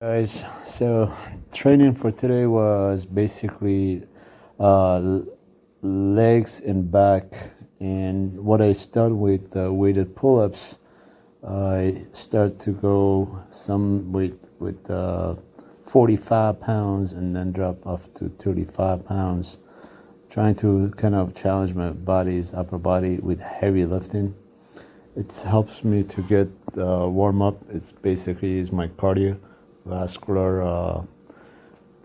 Guys, so training for today was basically uh, legs and back. And what I start with weighted pull-ups, I start to go some weight with 45 pounds and then drop off to 35 pounds, trying to kind of challenge my body's upper body with heavy lifting. It helps me to get warm up. It's basically is my cardiovascular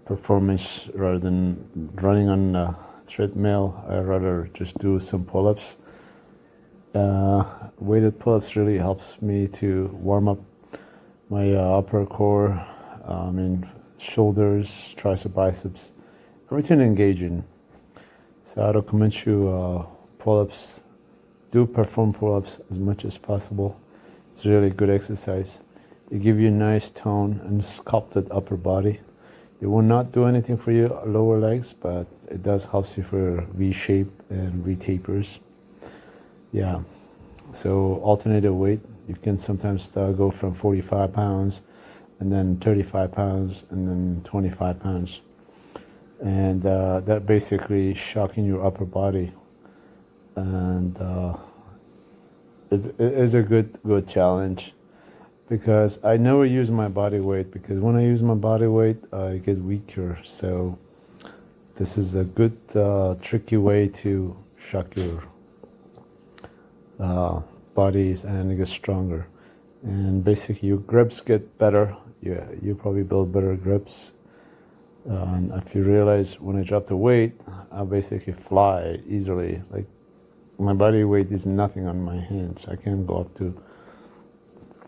performance rather than running on a treadmill. I rather just do some pull-ups. Weighted pull-ups really helps me to warm up my upper core, and shoulders, tricep, biceps, everything engaging. So I recommend you pull-ups. Do perform pull-ups as much as possible. It's really good exercise. It gives you a nice tone and sculpted upper body. It will not do anything for your lower legs, but it does help you for V shape and V tapers. Yeah. So alternative weight, you can sometimes go from 45 pounds and then 35 pounds and then 25 pounds. And that basically shocking your upper body. And it's a good challenge because I never use my body weight, because when I use my body weight I get weaker. So this is a good tricky way to shock your bodies and get stronger, and basically your grips get better. You probably build better grips. And if you realize, when I drop the weight I basically fly easily. Like, my body weight is nothing on my hands. I can go up to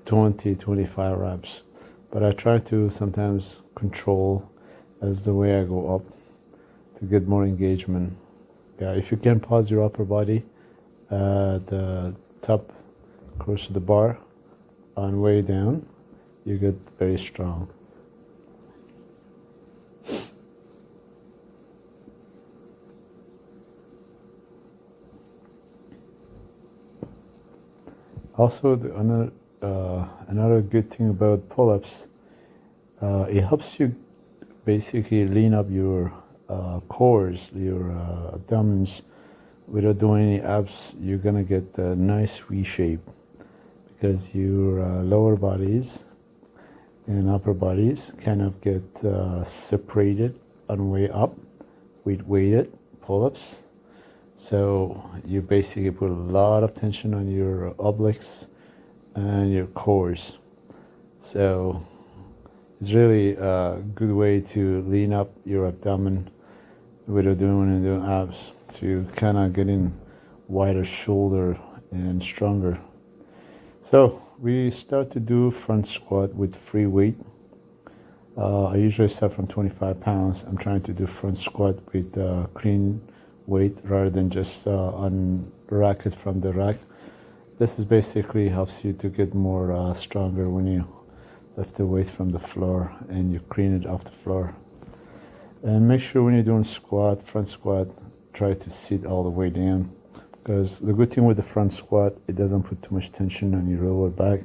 20-25 reps, but I try to sometimes control as the way I go up to get more engagement. Yeah, if you can pause your upper body at the top close to the bar on way down, you get very strong. Also, another good thing about pull-ups, it helps you basically lean up your cores, your abdomens. Without doing any abs, you're gonna get a nice V shape, because your lower bodies and upper bodies kind of get separated on way up with weighted pull-ups. So you basically put a lot of tension on your obliques and your cores. So it's really a good way to lean up your abdomen without doing abs, to kind of get in wider shoulder and stronger. So we start to do front squat with free weight. I usually start from 25 pounds. I'm trying to do front squat with clean weight rather than just unrack it from the rack. This is basically helps you to get more stronger when you lift the weight from the floor and you clean it off the floor. And make sure when you're doing front squat, try to sit all the way down, because the good thing with the front squat, it doesn't put too much tension on your lower back.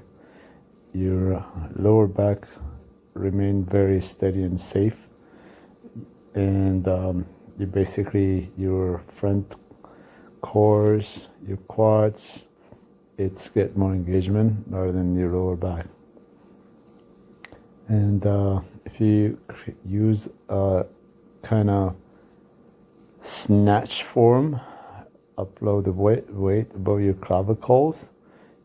Your lower back remain very steady and safe, and you basically, your front cores, your quads, it's get more engagement rather than your lower back. And if you use a kind of snatch form, upload the weight above your clavicles,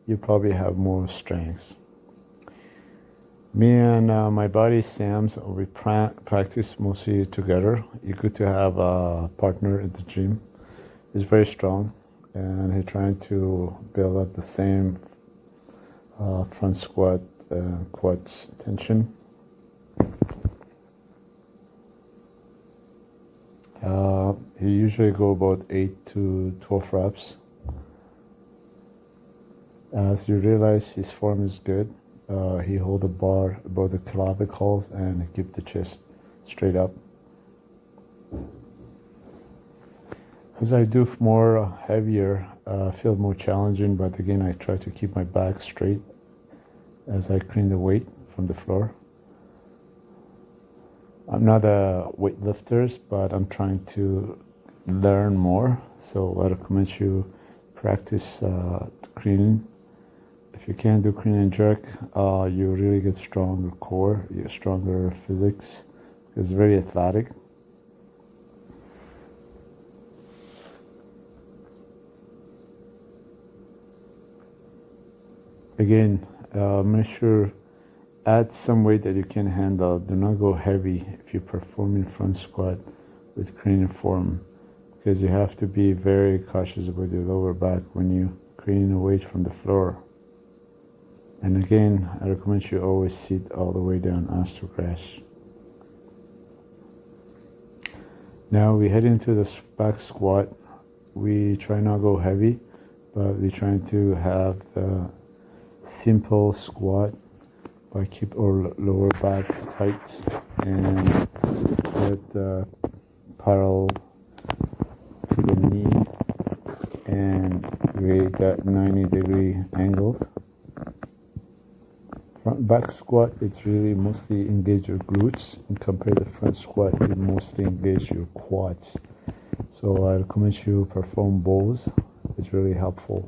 you probably have more strength. Me and my buddy Sam's, we practice mostly together. It's good to have a partner at the gym. He's very strong, and he's trying to build up the same front squat quads tension. He usually go about 8 to 12 reps. As you realize, his form is good. He hold the bar above the clavicles and keep the chest straight up. As I do more heavier, I feel more challenging, but again, I try to keep my back straight as I clean the weight from the floor. I'm not a weightlifter, but I'm trying to learn more. So I recommend you practice cleaning. If you can't do clean and jerk, you really get stronger core, you get stronger physics. It's very athletic. Again, make sure add some weight that you can handle. Do not go heavy if you perform in front squat with clean form, because you have to be very cautious about your lower back when you clean the weight from the floor. And again, I recommend you always sit all the way down to crash. Now we head into the back squat. We try not to go heavy, but we're trying to have the simple squat by keep our lower back tight and get parallel to the knee and create that 90-degree angles. Front back squat, it's really mostly engage your glutes, and compared to front squat, you mostly engage your quads. So I recommend you perform both. It's really helpful.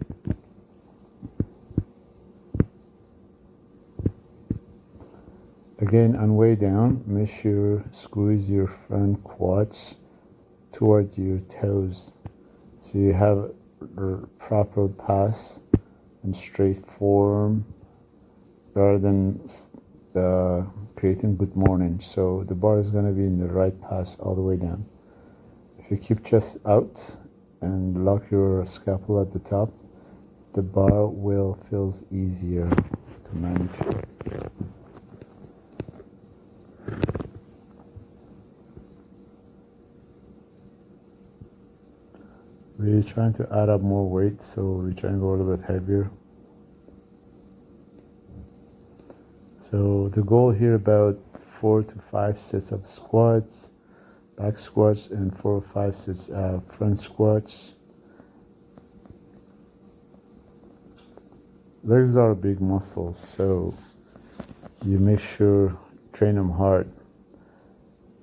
Again, on way down, make sure squeeze your front quads toward your toes, so you have a proper pass and straight form, rather than creating good morning. So the bar is going to be in the right pass all the way down. If you keep chest out and lock your scapula at the top, the bar will feel easier to manage. We're trying to add up more weight, so we're trying to go a little bit heavier. So the goal here about 4 to 5 sets of squats, back squats, and 4 or 5 sets of front squats. Legs are big muscles, so you make sure train them hard,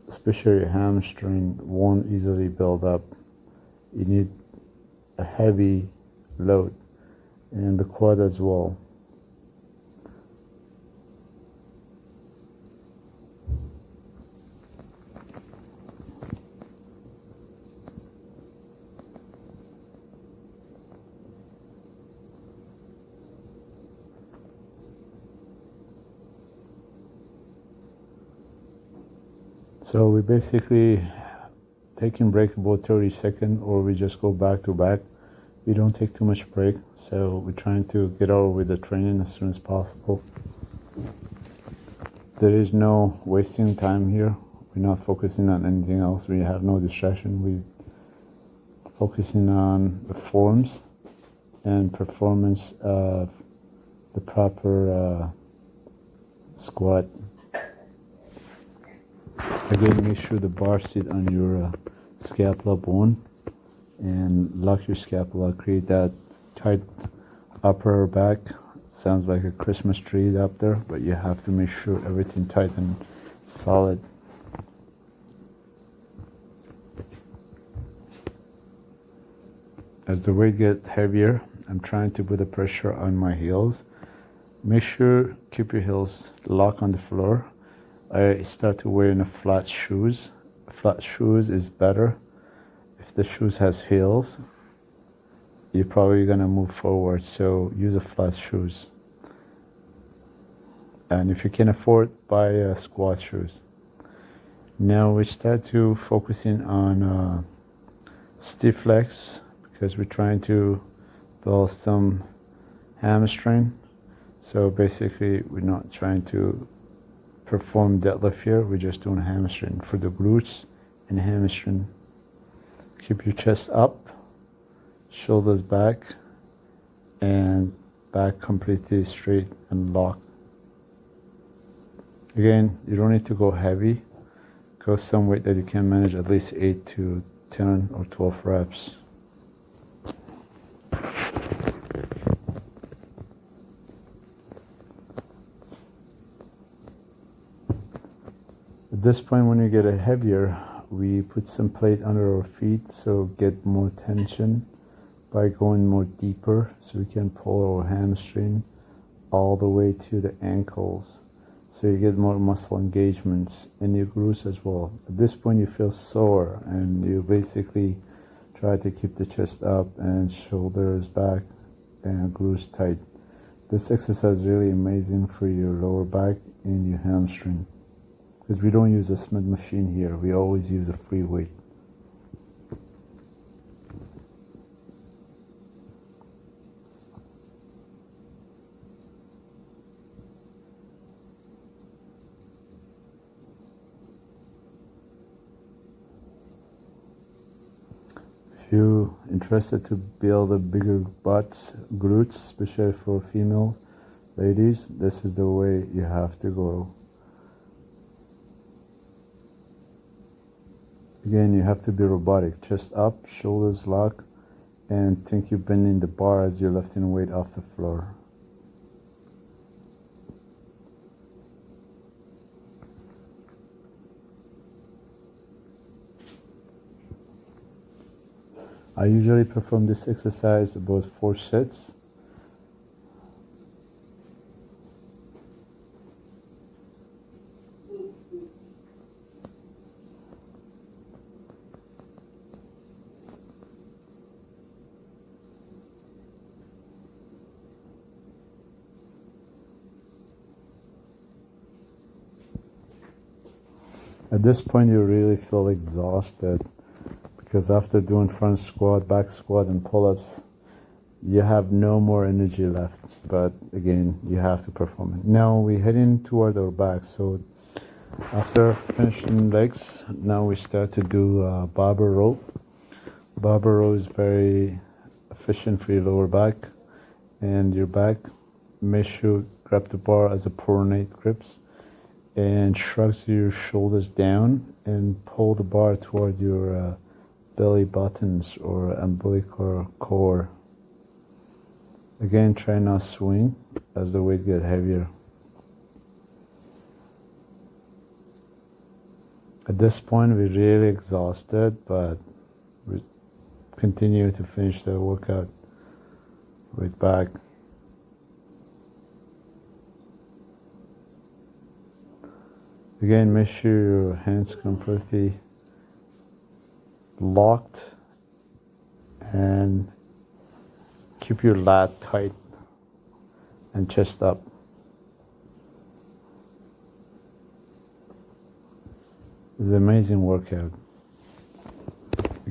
especially your hamstring won't easily build up. You need a heavy load, and the quad as well. So we basically taking break about 30 seconds, or we just go back to back. We don't take too much break, so we're trying to get over with the training as soon as possible. There is no wasting time here. We're not focusing on anything else. We have no distraction. We're focusing on the forms and performance of the proper squat. Again, make sure the bar sit on your scapula bone and lock your scapula. Create that tight upper back. Sounds like a Christmas tree up there, but you have to make sure everything tight and solid. As the weight gets heavier, I'm trying to put the pressure on my heels. Make sure keep your heels locked on the floor. I start wearing a flat shoes. Flat shoes is better. If the shoes has heels, you're probably gonna move forward, so use a flat shoes. And if you can afford, buy squat shoes. Now we start to focusing on stiff legs, because we're trying to build some hamstring. So basically we're not trying to perform deadlift here, we're just doing hamstring for the glutes and hamstring. Keep your chest up, shoulders back, and back completely straight and locked. Again, you don't need to go heavy. Go some weight that you can manage, at least 8 to 10 or 12 reps. this point, when you get it heavier, we put some plate under our feet so get more tension by going more deeper, so we can pull our hamstring all the way to the ankles, so you get more muscle engagements in your glutes as well. At this point you feel sore, and you basically try to keep the chest up and shoulders back and glutes tight. This exercise is really amazing for your lower back and your hamstring, because we don't use a Smith machine here. We always use a free weight. If you're interested to build a bigger butts, glutes, especially for female ladies, this is the way you have to go. Again, you have to be robotic. Chest up, shoulders lock, and think you're bending the bar as you're lifting weight off the floor. I usually perform this exercise about 4 sets. At this point you really feel exhausted, because after doing front squat, back squat, and pull-ups, you have no more energy left. But again, you have to perform it. Now we're heading toward our back. So after finishing legs, now we start to do barbell row. Barbell row is very efficient for your lower back and your back. Make sure you grab the bar as a pronate grips, and shrugs your shoulders down and pull the bar toward your belly buttons or umbilical core. Again, try not to swing as the weight gets heavier. At this point we're really exhausted, but we continue to finish the workout with back. Again, make sure your hands completely locked and keep your lat tight and chest up. It's an amazing workout.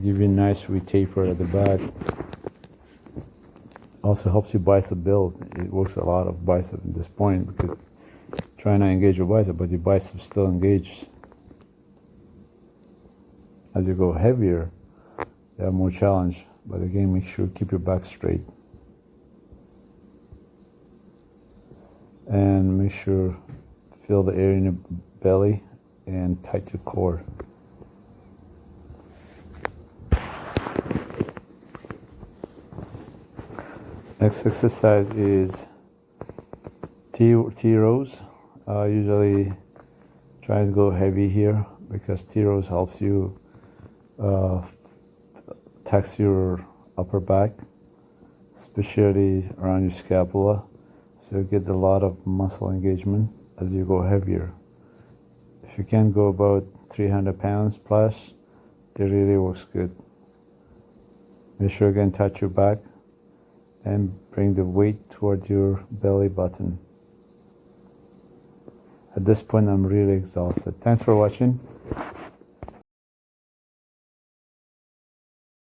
Give you a nice re-taper at the back. Also helps you bicep build. It works a lot of bicep at this point, because try not to engage your bicep, but your biceps still engaged. As you go heavier, you have more challenge, but again, make sure you keep your back straight. And make sure feel the air in your belly and tight your core. Next exercise is T rows. Usually try to go heavy here, because T rows helps you tax your upper back, especially around your scapula, so you get a lot of muscle engagement as you go heavier. If you can go about 300 pounds plus, it really works good. Make sure again touch your back and bring the weight toward your belly button. At this point I'm really exhausted. Thanks for watching.